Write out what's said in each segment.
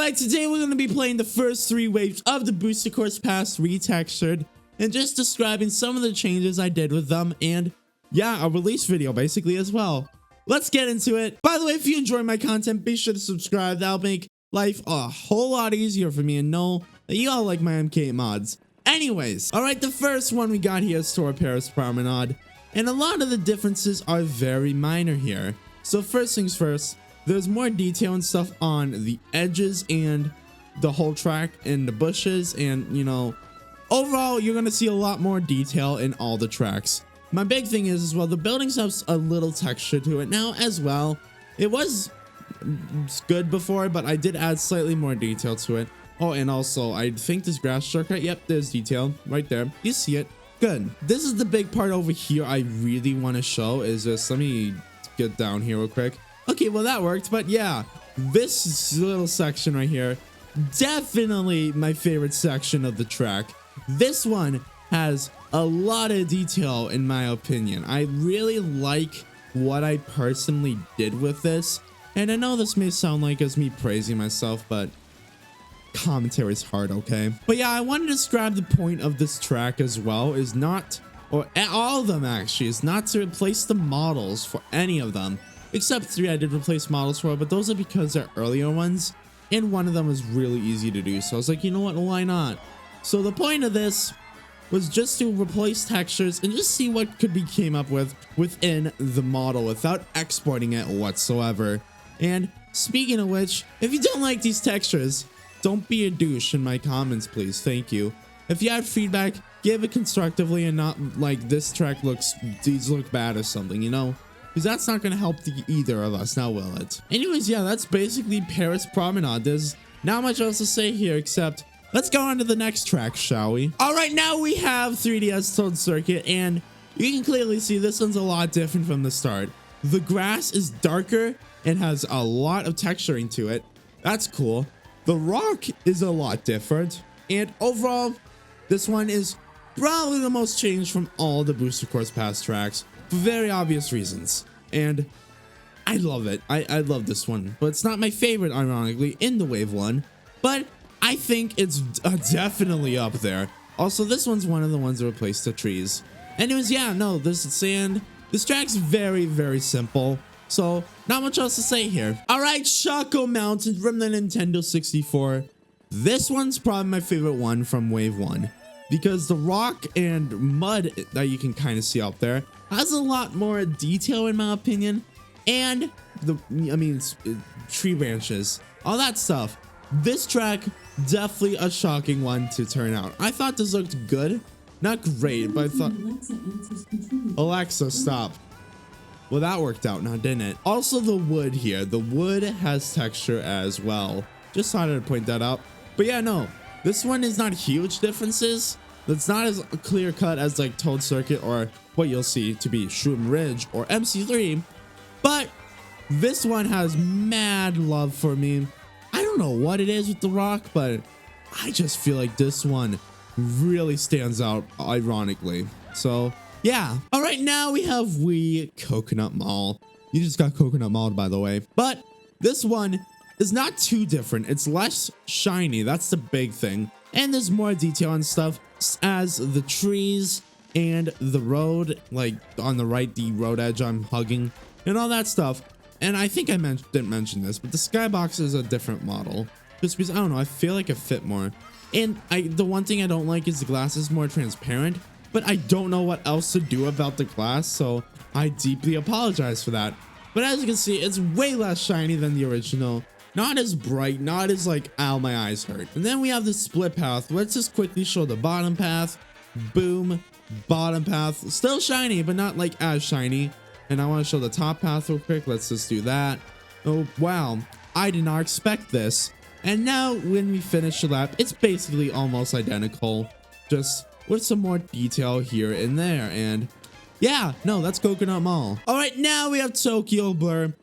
Alright, today we're going to be playing the first 3 waves of the Booster Course Pass Retextured and just describing some of the changes I did with them and yeah, a release video basically as well. Let's get into it. By the way, if you enjoy my content, be sure to subscribe. That'll make life a whole lot easier for me and know that you all like my MK mods. Anyways, alright, the first one we got here is Paris Promenade, and a lot of the differences are very minor here. So first things first, there's more detail and stuff on the edges and the whole track and the bushes, and you know, overall you're gonna see a lot more detail in all the tracks. My big thing is as well, the buildings have a little texture to it now as well. It was good before, but I did add slightly more detail to it. Oh, and also I think this grass shortcut, yep, there's detail right there. You see it. Good. This is the big part over here I really want to show is this. Let me get down here real quick. Okay, well that worked, but yeah, this little section right here, definitely my favorite section of the track. This one has a lot of detail in my opinion. I really like what I personally did with this, and I know this may sound like it's me praising myself, but commentary is hard, okay? But yeah, I want to describe the point of this track as well is not, or all of them actually, is not to replace the models for any of them. Except 3 I did replace models for, but those are because they're earlier ones, and one of them was really easy to do, so I was like, you know what, why not? So the point of this was just to replace textures and just see what could be came up with within the model without exporting it whatsoever. And speaking of which, if you don't like these textures, don't be a douche in my comments, please, thank you. If you have feedback, give it constructively and not like this track these look bad or something, you know? Because that's not going to help either of us, now will it? Anyways, yeah, that's basically Paris Promenade. There's not much else to say here except let's go on to the next track, shall we? Alright, now we have 3DS Toad Circuit, and you can clearly see this one's a lot different from the start. The grass is darker and has a lot of texturing to it. That's cool. The rock is a lot different, and overall, this one is probably the most changed from all the Booster Course Pass tracks. For very obvious reasons, and I love it. I love this one, but it's not my favorite, ironically, in the Wave 1, but I think it's definitely up there. Also, this one's one of the ones that replaced the trees. Anyways, yeah, no, this is sand. This track's very, very simple, so not much else to say here. Alright, Choco Mountain from the Nintendo 64. This one's probably my favorite one from Wave 1, because the rock and mud that you can kind of see out there has a lot more detail in my opinion, and tree branches, all that stuff. This track, definitely a shocking one to turn out. I thought this looked good, not great, but I thought, Alexa, stop. Well, that worked out now, didn't it? Also, the wood here, the wood has texture as well. Just thought I'd point that out. But yeah, no, this one is not huge differences. That's not as clear cut as like Toad Circuit or what you'll see to be Shroom Ridge or MC3, but this one has mad love for me. I don't know what it is with the rock, but I just feel like this one really stands out ironically. So yeah. All right, now we have Coconut Mall. You just got Coconut Mall, by the way, but this one is not too different. It's less shiny. That's the big thing. And there's more detail and stuff as the trees and the road, like on the right, the road edge I'm hugging and all that stuff. And I think I didn't mention this, but the skybox is a different model just because I don't know, I feel like it fit more. And the one thing I don't like is the glass is more transparent, but I don't know what else to do about the glass, so I deeply apologize for that. But as you can see, it's way less shiny than the original. Not as bright, not as like, ow, my eyes hurt. And then we have the split path. Let's just quickly show the bottom path. Boom, bottom path. Still shiny, but not like as shiny. And I want to show the top path real quick. Let's just do that. Oh, wow. I did not expect this. And now when we finish the lap, it's basically almost identical. Just with some more detail here and there. And yeah, no, that's Coconut Mall. All right, now we have Tokyo Blur.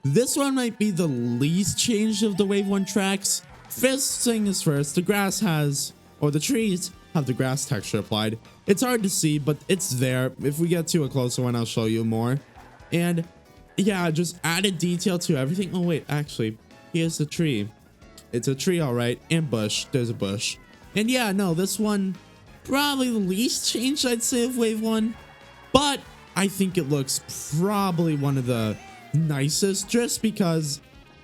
This one might be the least changed of the Wave 1 tracks. First thing is first, the grass has, or the trees have the grass texture applied. It's hard to see, but it's there. If we get to a closer one, I'll show you more. And yeah, just added detail to everything. Oh wait, actually, here's the tree. It's a tree, all right, and bush. There's a bush. And yeah, no, this one probably the least changed, I'd say, of wave 1. But I think it looks probably one of the nicest just because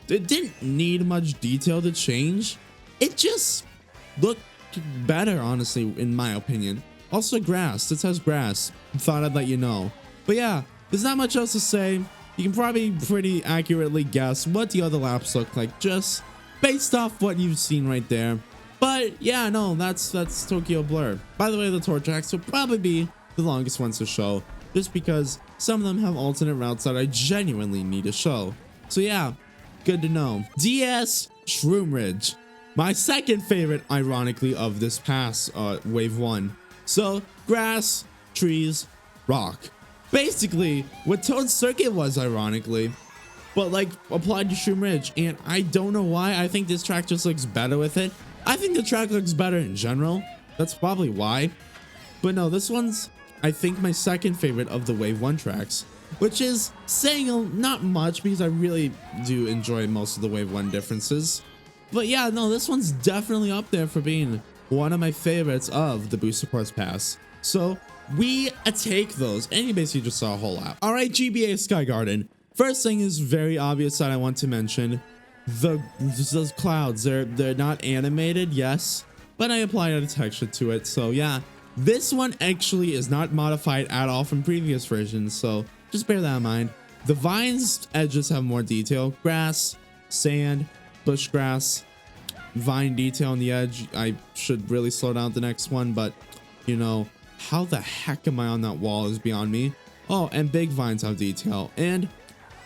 it didn't need much detail to change. It just looked better, honestly, in my opinion. Also grass. This has grass. Thought I'd let you know. But yeah, there's not much else to say. You can probably pretty accurately guess what the other laps look like just based off what you've seen right there. But yeah, no, that's Tokyo Blur. By the way, the tour tracks will probably be the longest ones to show just because some of them have alternate routes that I genuinely need to show. So yeah, good to know. DS Shroom Ridge. My second favorite, ironically, of this pass, wave 1. So grass, trees, rock. Basically what Toad Circuit was, ironically, but like applied to Shroom Ridge. And I don't know why. I think this track just looks better with it. I think the track looks better in general. That's probably why. But no, this one's, I think, my second favorite of the wave 1 tracks, which is saying not much because I really do enjoy most of the wave 1 differences. But yeah, no, this one's definitely up there for being one of my favorites of the Booster Course Pass. So we take those, and you basically just saw a whole lap. All right, GBA Sky Garden. First thing is very obvious that I want to mention. Those clouds, they're not animated, yes, but I applied a texture to it. So yeah, this one actually is not modified at all from previous versions, so just bear that in mind. The vines edges have more detail. Grass, sand, bush grass, vine detail on the edge. I should really slow down the next one, but you know, how the heck am I on that wall is beyond me. Oh, and big vines have detail, and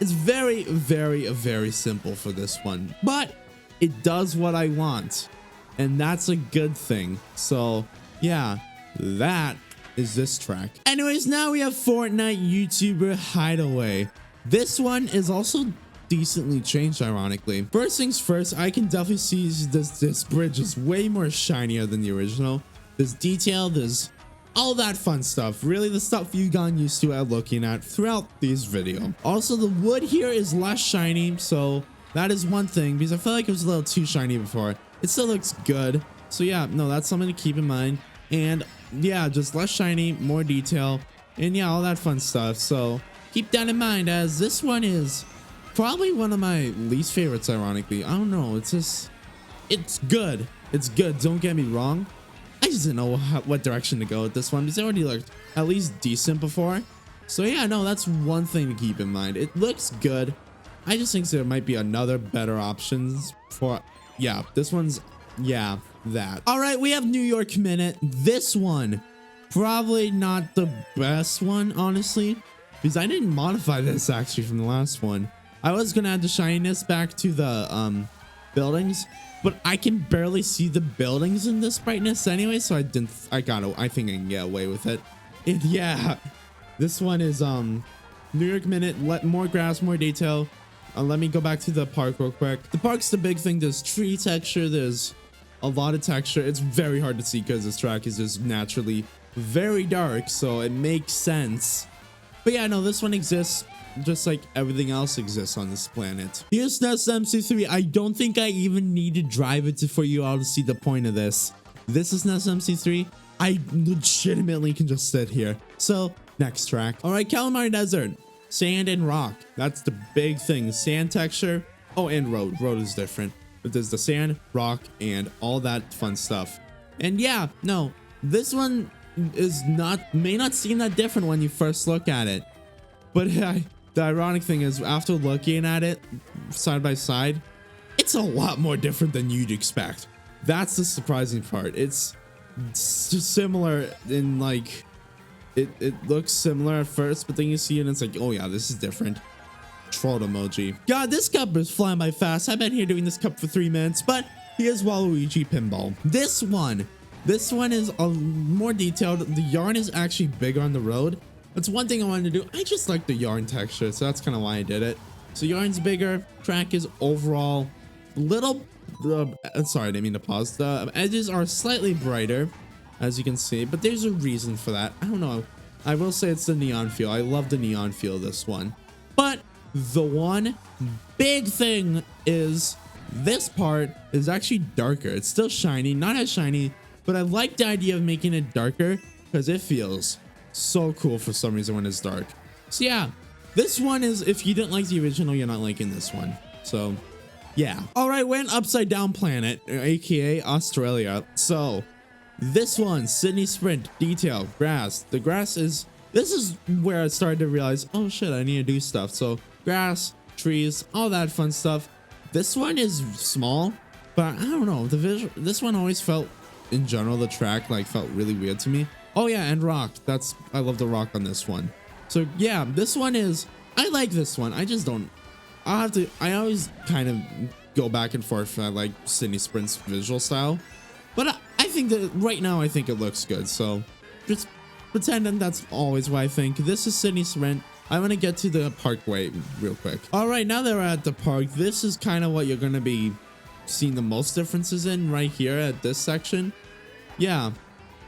it's very, very, very simple for this one, but it does what I want, and that's a good thing. So yeah, that is this track. Anyways, now we have Fortnite YouTuber Hideaway. This one is also decently changed, ironically. First things first, I can definitely see this bridge is way more shinier than the original. There's detail, there's all that fun stuff, really the stuff you've gotten used to at looking at throughout this video. Also, the wood here is less shiny, so that is one thing, because I feel like it was a little too shiny before. It still looks good, so yeah, no, that's something to keep in mind. And yeah, just less shiny, more detail, and yeah, all that fun stuff. So keep that in mind, as this one is probably one of my least favorites, ironically. I don't know, it's just, it's good, don't get me wrong. I just didn't know what direction to go with this one because it already looked at least decent before. So yeah, no, that's one thing to keep in mind. It looks good. I just think there might be another better options for, yeah, this one's, yeah, that. All right, we have New York Minute. This one, probably not the best one, honestly, because I didn't modify this actually from the last one. I was gonna add the shininess back to the buildings, but I can barely see the buildings in this brightness anyway, so I think I can get away with it. And yeah, this one is New York Minute, more grass, more detail. Let me go back to the park real quick. The park's the big thing. There's tree texture, there's a lot of texture. It's very hard to see because this track is just naturally very dark, so it makes sense. But yeah, no, this one exists just like everything else exists on this planet. Here's SNES MC3. I don't think I even need to drive it for you all to see the point of this. This is SNES MC3. I legitimately can just sit here. So next track. All right, Calamari Desert. Sand and rock. That's the big thing. Sand texture. Oh, and road. Road is different. But there's the sand, rock, and all that fun stuff. And yeah, no, this one is may not seem that different when you first look at it. But the ironic thing is, after looking at it side by side, it's a lot more different than you'd expect. That's the surprising part. It's just similar in like, it looks similar at first, but then you see it and it's like, oh yeah, this is different. Troll emoji. God, this cup is flying by fast. I've been here doing this cup for 3 minutes, but here's Waluigi Pinball. This one is more detailed. The yarn is actually bigger on the road. That's one thing I wanted to do. I just like the yarn texture, so that's kind of why I did it. So yarn's bigger. Track is overall little, sorry, I didn't mean to pause. The edges are slightly brighter, as you can see, but there's a reason for that. I don't know. I will say it's the neon feel. I love the neon feel of this one. But the one big thing is This part is actually darker. It's still shiny, not as shiny, but I like the idea of making it darker because it feels so cool for some reason when it's dark. So yeah, this one is, if you didn't like the original, you're not liking this one. So yeah. All right, we're an upside down planet, aka Australia. So this one, Sydney Sprint, detail, grass. The grass is, this is where I started to realize, oh shit, I need to do stuff. So grass, trees, all that fun stuff. This one is small, but I don't know, the visual, this one always felt, in general, the track like felt really weird to me. Oh yeah, and rock, that's, I love the rock on this one. So yeah, this one is, I like this one. I just don't, I always kind of go back and forth. I like Sydney Sprint's visual style, but I think that right now I think it looks good. So just pretending that's always what I think. This is Sydney Sprint. I'm gonna get to the parkway real quick. All right, now that we're at the park, this is kind of what you're gonna be seeing the most differences in right here at this section. Yeah,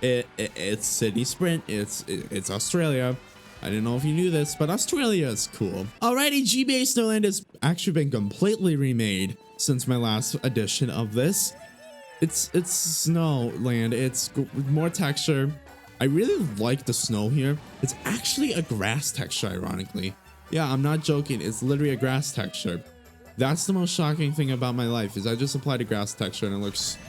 it's Sydney Sprint. It's Australia. I didn't know if you knew this, but Australia is cool. Alrighty, GBA Snowland has actually been completely remade since my last edition of this. It's Snowland. It's more texture. I really like the snow here. It's actually a grass texture, ironically. Yeah, I'm not joking. It's literally a grass texture. That's the most shocking thing about my life, is I just applied a grass texture and it looks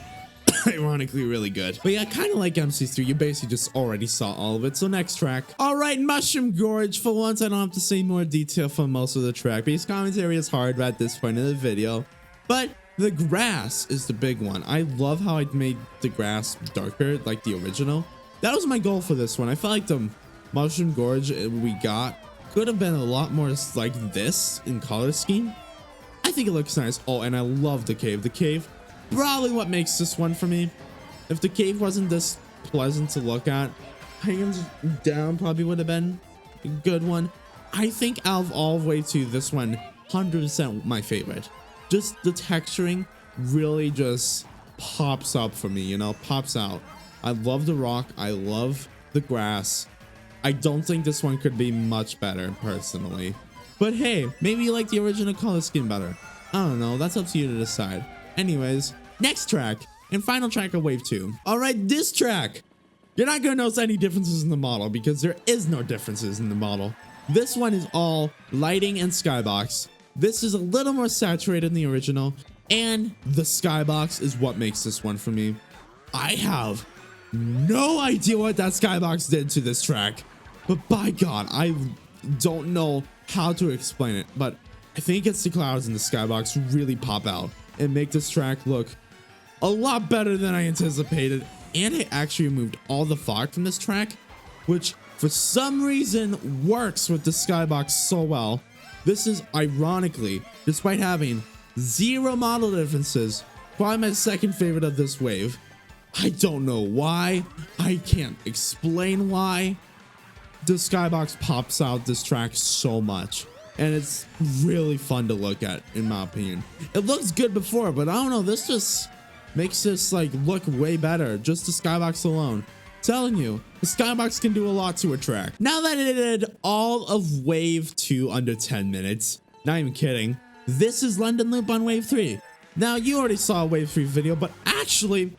ironically really good. But yeah, kind of like MC3, you basically just already saw all of it. So next track. All right, Mushroom Gorge. For once, I don't have to say more detail for most of the track. Base commentary is hard at this point in the video. But the grass is the big one. I love how I made the grass darker, like the original. That was my goal for this one. I felt like the Mushroom Gorge we got could have been a lot more like this in color scheme. I think it looks nice. Oh, and I love the cave. The cave, probably what makes this one for me. If the cave wasn't this pleasant to look at, hands down probably would have been a good one. I think out of all the way to this one, 100% my favorite. Just the texturing really just pops up for me, you know, pops out. I love the rock. I love the grass. I don't think this one could be much better, personally. But hey, maybe you like the original color scheme better. I don't know. That's up to you to decide. Anyways, next track and final track of Wave 2. All right, this track. You're not going to notice any differences in the model because there is no differences in the model. This one is all lighting and skybox. This is a little more saturated than the original, and the skybox is what makes this one for me. I have no idea what that skybox did to this track, but by God, I don't know how to explain it, but I think it's the clouds in the skybox really pop out and make this track look a lot better than I anticipated. And it actually removed all the fog from this track, which for some reason works with the skybox so well. This is ironically, despite having zero model differences, probably my second favorite of this wave. I don't know why. I can't explain why. The skybox pops out this track so much, and it's really fun to look at, in my opinion. It looks good before, but I don't know, this just makes this like look way better, just the skybox alone. Telling you, the skybox can do a lot to a track. Now that it did all of Wave 2 under 10 minutes, not even kidding, this is London Loop on Wave 3. Now, you already saw a Wave 3 video, but actually,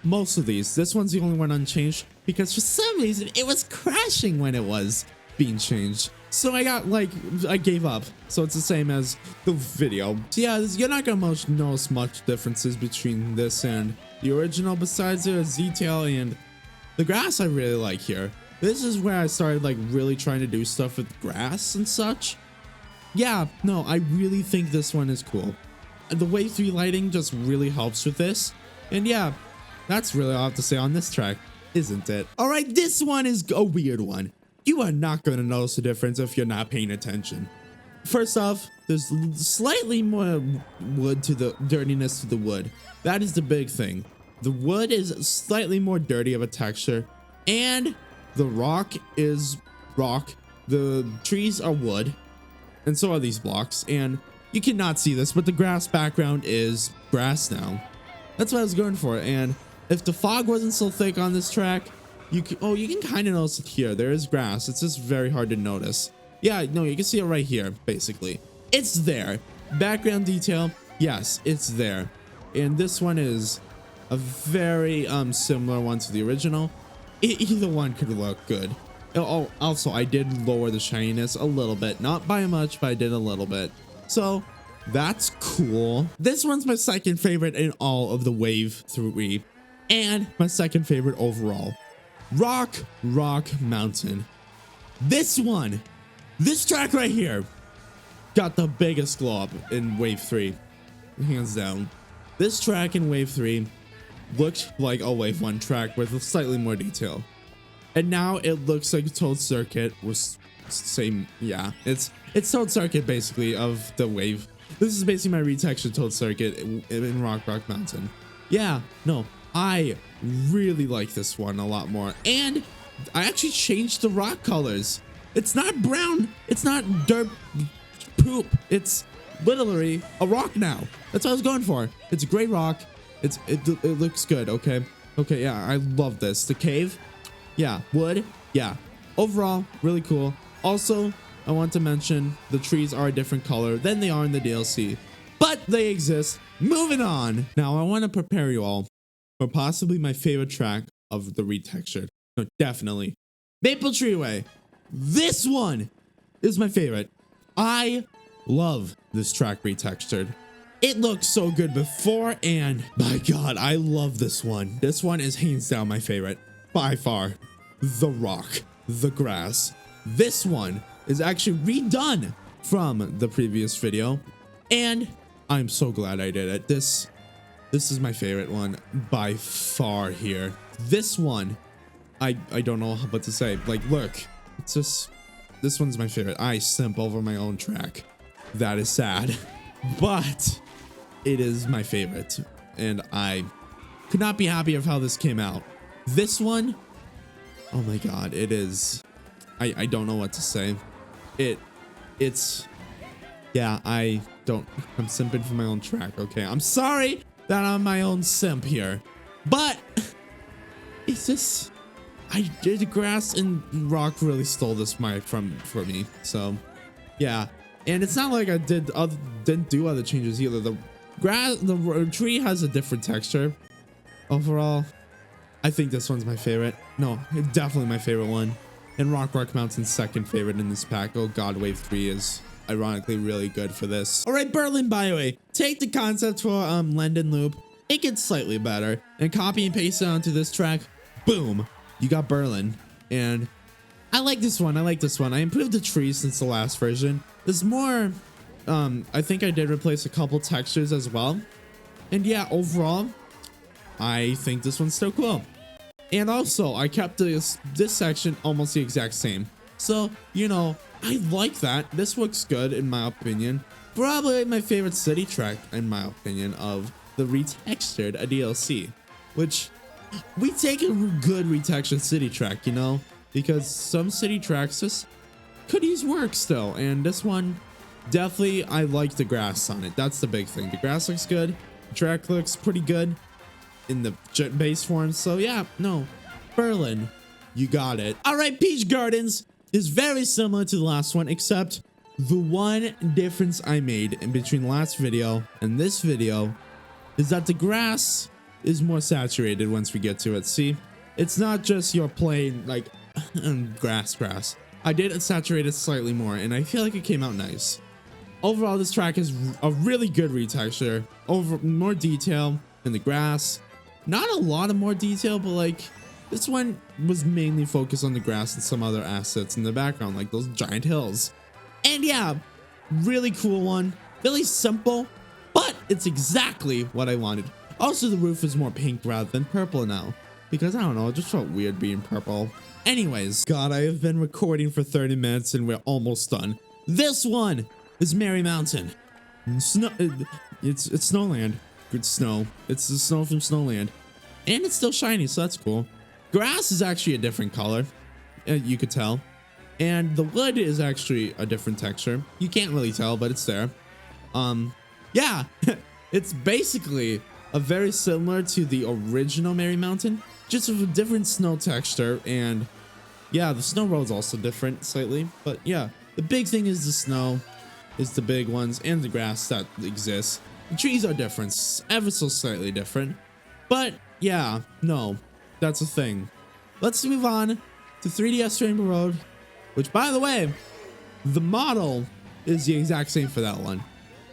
most of these, this one's the only one unchanged because for some reason it was crashing when it was being changed. So I gave up. So it's the same as the video. So yeah, you're not gonna notice much differences between this and the original besides the detail and the grass I really like here. This is where I started like really trying to do stuff with grass and such. Yeah, no, I really think this one is cool. The Wave 3 lighting just really helps with this. And yeah, that's really all I have to say on this track, isn't it? All right, this one is a weird one. You are not going to notice the difference if you're not paying attention. First off, there's slightly more wood to the dirtiness to the wood. That is the big thing. The wood is slightly more dirty of a texture, and the rock is rock. The trees are wood, and so are these blocks. And you cannot see this, but the grass background is grass now. That's what I was going for. And if the fog wasn't so thick on this track, you can kind of notice it here. There is grass. It's just very hard to notice. Yeah, no, you can see it right here, basically. It's there. Background detail. yes, it's there. And this one is a very similar one to the original. Either one could look good. Oh, also, I did lower the shininess a little bit, not by much, but I did a little bit. So that's cool. This one's my second favorite in all of the Wave 3 and my second favorite overall. Rock Mountain. This one, this track right here got the biggest glow up in Wave 3, hands down. This track in Wave 3 looked like a Wave 1 track with slightly more detail. And now it looks like Toad Circuit was same, yeah. It's Toad Circuit basically of the Wave. This is basically my retextured Toad Circuit in Rock Mountain. Yeah, no, I really like this one a lot more. And I actually changed the rock colors. It's not brown, it's not dirt poop, it's literally a rock now. That's what I was going for. It's a gray rock. It looks good. Okay, yeah, I love this. The cave, yeah. Wood, yeah. Overall, really cool. Also, I want to mention the trees are a different color than they are in the DLC, but they exist. Moving on. Now I want to prepare you all for possibly my favorite track of the Retextured. No, definitely Maple Tree Way. This one is my favorite. I love this track Retextured. It looked so good before, and my god, I love this one. This one is hands down my favorite by far. The rock, the grass. This one is actually redone from the previous video, and I'm so glad I did it. This is my favorite one by far here. This one, I don't know what to say. Like, look, it's just, this one's my favorite. I simp over my own track. That is sad, but it is my favorite, and I could not be happier of how this came out. This one, oh my god, it is, I don't know what to say. It's, yeah, I'm simping for my own track, okay? I'm sorry that I'm my own simp here, but it's just, I did grass and rock really stole this mic from me, so yeah. And it's not like I didn't do other changes either. The tree has a different texture. Overall, I think this one's my favorite. No, definitely my favorite one. And Rock Mountain's second favorite in this pack. Oh god, Wave 3 is ironically really good for this. Alright, Berlin Byway. Take the concept for Lendon Loop, make it slightly better, and copy and paste it onto this track. Boom. You got Berlin. And I like this one. I improved the trees since the last version. There's more, I think I did replace a couple textures as well. And yeah, overall, I think this one's still cool. And also, I kept this section almost the exact same. So, you know, I like that. This looks good in my opinion. Probably my favorite city track in my opinion of the Retextured DLC. Which, we take a good retextured city track, you know? Because some city tracks just could use work still, and this one definitely, I like the grass on it. That's the big thing. The grass looks good, the track looks pretty good in the base form. So yeah, no, Berlin, you got it. All right, Peach Gardens is very similar to the last one, except the one difference I made in between the last video and this video is that the grass is more saturated once we get to it. See, it's not just your plain like grass. I did saturate it slightly more, and I feel like it came out nice. Overall, this track is a really good retexture. More detail in the grass. Not a lot of more detail, but like this one was mainly focused on the grass and some other assets in the background, like those giant hills. And yeah, really cool one. Really simple, but it's exactly what I wanted. Also, the roof is more pink rather than purple now, because I don't know, it just felt weird being purple. Anyways, god, I have been recording for 30 minutes and we're almost done. This one is Merry Mountain. Snow, it's Snowland. Good snow. It's the snow from Snowland. And it's still shiny, so that's cool. Grass is actually a different color. You could tell. And the wood is actually a different texture. You can't really tell, but it's there. Yeah, it's basically a very similar to the original Merry Mountain, just with a different snow texture. And yeah, the snow road's also different slightly, but yeah, the big thing is the snow is the big ones and the grass that exists. The trees are different, ever so slightly different. But yeah, no, that's a thing. Let's move on to 3DS Rainbow Road, which, by the way, the model is the exact same for that one.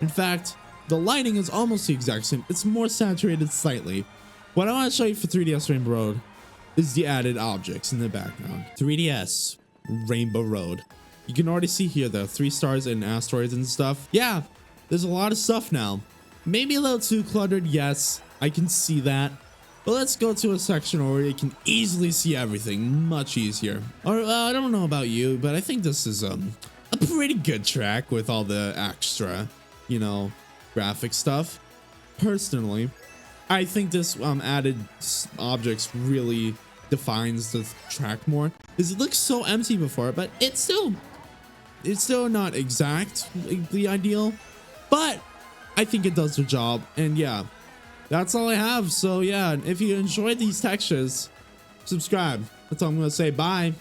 In fact, the lighting is almost the exact same. It's more saturated slightly. What I want to show you for 3DS Rainbow Road is the added objects in the background. 3DS Rainbow Road. You can already see here the 3 stars and asteroids and stuff. Yeah, there's a lot of stuff now. Maybe a little too cluttered, yes, I can see that. But let's go to a section where you can easily see everything much easier. Or I don't know about you, but I think this is a pretty good track with all the extra, you know, graphic stuff. Personally, I think this added objects really defines the track more, because it looks so empty before, but it's still not exactly ideal, but I think it does the job. And yeah, that's all I have. So yeah, if you enjoyed these textures, subscribe. That's all I'm gonna say. Bye.